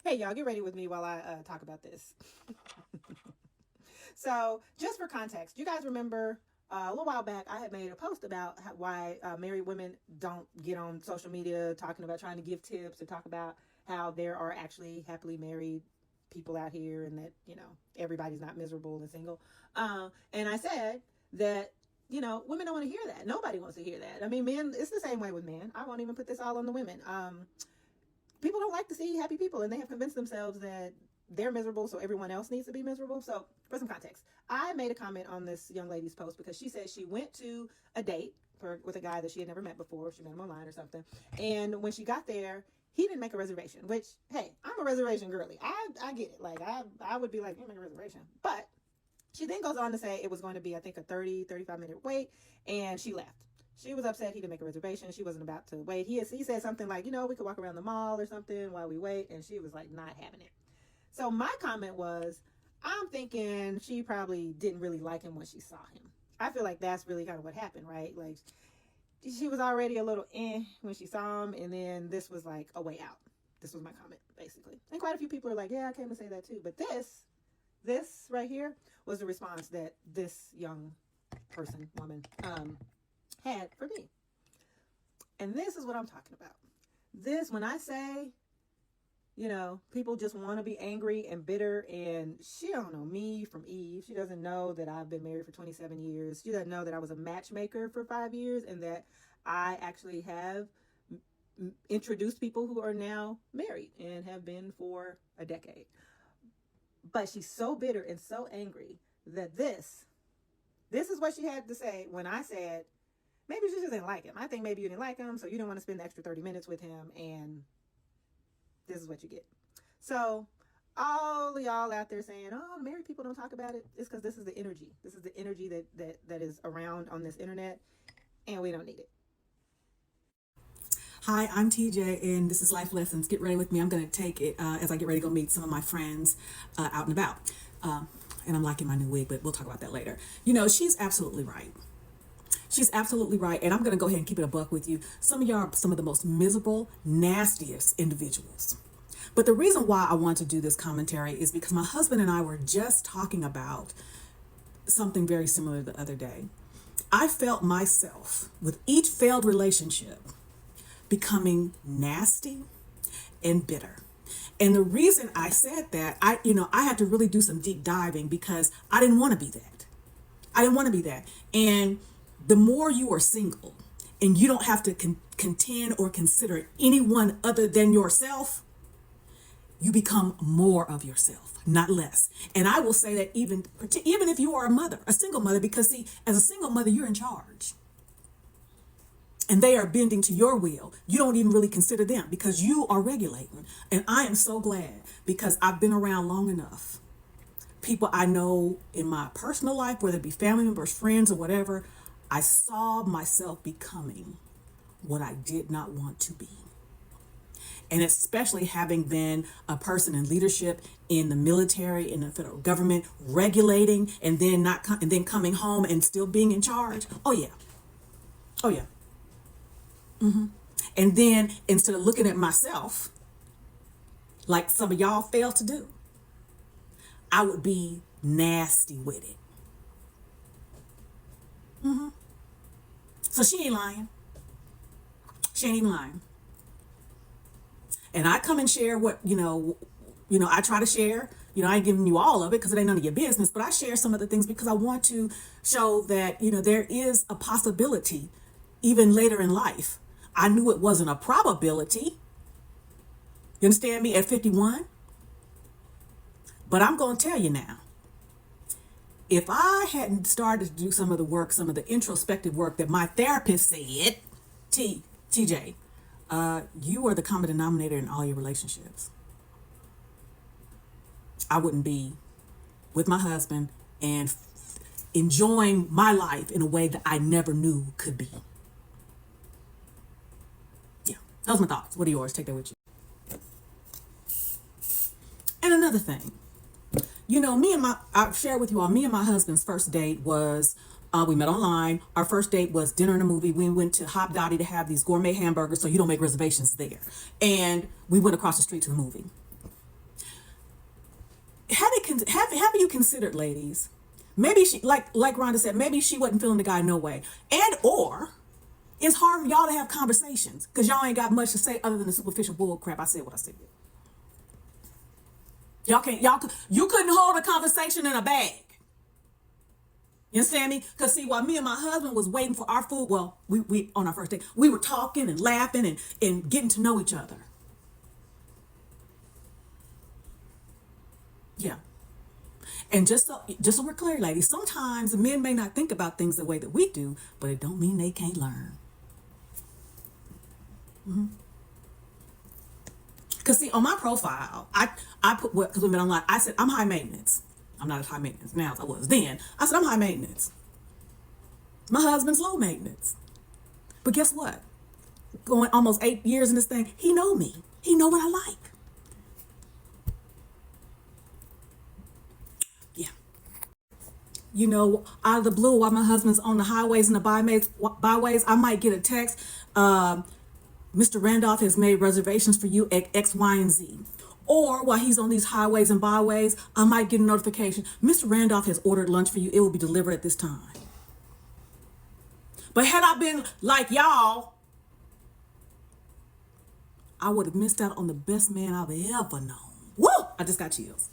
Hey, y'all, get ready with me while I talk about this. So, just for context, you guys remember a little while back, I had made a post about why married women don't get on social media talking about trying to give tips or talk about how there are actually happily married people out here and that, everybody's not miserable and single. And I said that, women don't want to hear that. Nobody wants to hear that. I mean, men, it's the same way with men. I won't even put this all on the women. People don't like to see happy people, and they have convinced themselves that they're miserable, so everyone else needs to be miserable. So, for some context, I made a comment on this young lady's post because she said she went to a date with a guy that she had never met before. She met him online or something. And when she got there, he didn't make a reservation, which, hey, I'm a reservation girly. I get it. Like, I would be like, you make a reservation. But she then goes on to say it was going to be, I think, a 35-minute wait, and she left. She was upset he didn't make a reservation. She wasn't about to wait. He said something like, we could walk around the mall or something while we wait, and she was like not having it. So my comment was, I'm thinking she probably didn't really like him when she saw him. I feel like that's really kind of what happened, right? Like she was already a little when she saw him, and then this was like a way out. This was my comment, basically. And quite a few people are like, yeah, I came to say that too. But this right here was the response that this young woman, had for me. And this is what I'm talking about. When I say, people just want to be angry and bitter, and she don't know me from Eve. She doesn't know that I've been married for 27 years. She doesn't know that I was a matchmaker for 5 years and that I actually have introduced people who are now married and have been for a decade. But she's so bitter and so angry that this is what she had to say when I said, maybe you just didn't like him. I think maybe you didn't like him, so you didn't want to spend the extra 30 minutes with him, and this is what you get. So all of y'all out there saying, oh, married people don't talk about it, it's because this is the energy. This is the energy that is around on this internet, and we don't need it. Hi, I'm TJ, and this is Life Lessons. Get ready with me. I'm going to take it as I get ready to go meet some of my friends out and about. And I'm liking my new wig, but we'll talk about that later. She's absolutely right. She's absolutely right. And I'm going to go ahead and keep it a buck with you. Some of y'all are some of the most miserable, nastiest individuals. But the reason why I want to do this commentary is because my husband and I were just talking about something very similar the other day. I felt myself with each failed relationship becoming nasty and bitter. And the reason I said that, I had to really do some deep diving because I didn't want to be that. I didn't want to be that. And the more you are single and you don't have to contend or consider anyone other than yourself, you become more of yourself, not less. And I will say that even if you are a single mother, because see, as a single mother, you're in charge. And they are bending to your will. You don't even really consider them because you are regulating. And I am so glad because I've been around long enough. People I know in my personal life, whether it be family members, friends, or whatever, I saw myself becoming what I did not want to be. And especially having been a person in leadership in the military, in the federal government, regulating, and then coming home and still being in charge. Oh yeah. Oh yeah. And then instead of looking at myself like some of y'all fail to do, I would be nasty with it. So she ain't lying. She ain't even lying. And I come and share what, I try to share. I ain't giving you all of it because it ain't none of your business, but I share some of the things because I want to show that, there is a possibility even later in life. I knew it wasn't a probability. You understand me at 51? But I'm going to tell you now, if I hadn't started to do some of the work, some of the introspective work that my therapist said, TJ, you are the common denominator in all your relationships. I wouldn't be with my husband and enjoying my life in a way that I never knew could be. Yeah, those are my thoughts. What are yours? Take that with you. And another thing, I've shared with you all, me and my husband's first date was, we met online. Our first date was dinner and a movie. We went to Hop Dottie to have these gourmet hamburgers, so you don't make reservations there. And we went across the street to the movie. have you considered, ladies? Maybe she, like Rhonda said, maybe she wasn't feeling the guy no way, and or it's hard for y'all to have conversations because y'all ain't got much to say other than the superficial bull crap. I said what I said. You couldn't hold a conversation in a bag. You understand me? Because see, while me and my husband was waiting for our food, well, we on our first date, we were talking and laughing and getting to know each other. Yeah. And just so we're clear, ladies, sometimes men may not think about things the way that we do, but it don't mean they can't learn. Because see, on my profile, I put what, because we've been online, I said I'm high maintenance. I'm not as high maintenance now as I was then. I said I'm high maintenance. My husband's low maintenance. But guess what? Going almost 8 years in this thing, he know me. He know what I like. Yeah. You know, out of the blue, while my husband's on the highways and the byways, I might get a text. Mr. Randolph has made reservations for you at X, Y, and Z. Or while he's on these highways and byways, I might get a notification. Mr. Randolph has ordered lunch for you. It will be delivered at this time. But had I been like y'all, I would have missed out on the best man I've ever known. Woo! I just got chills.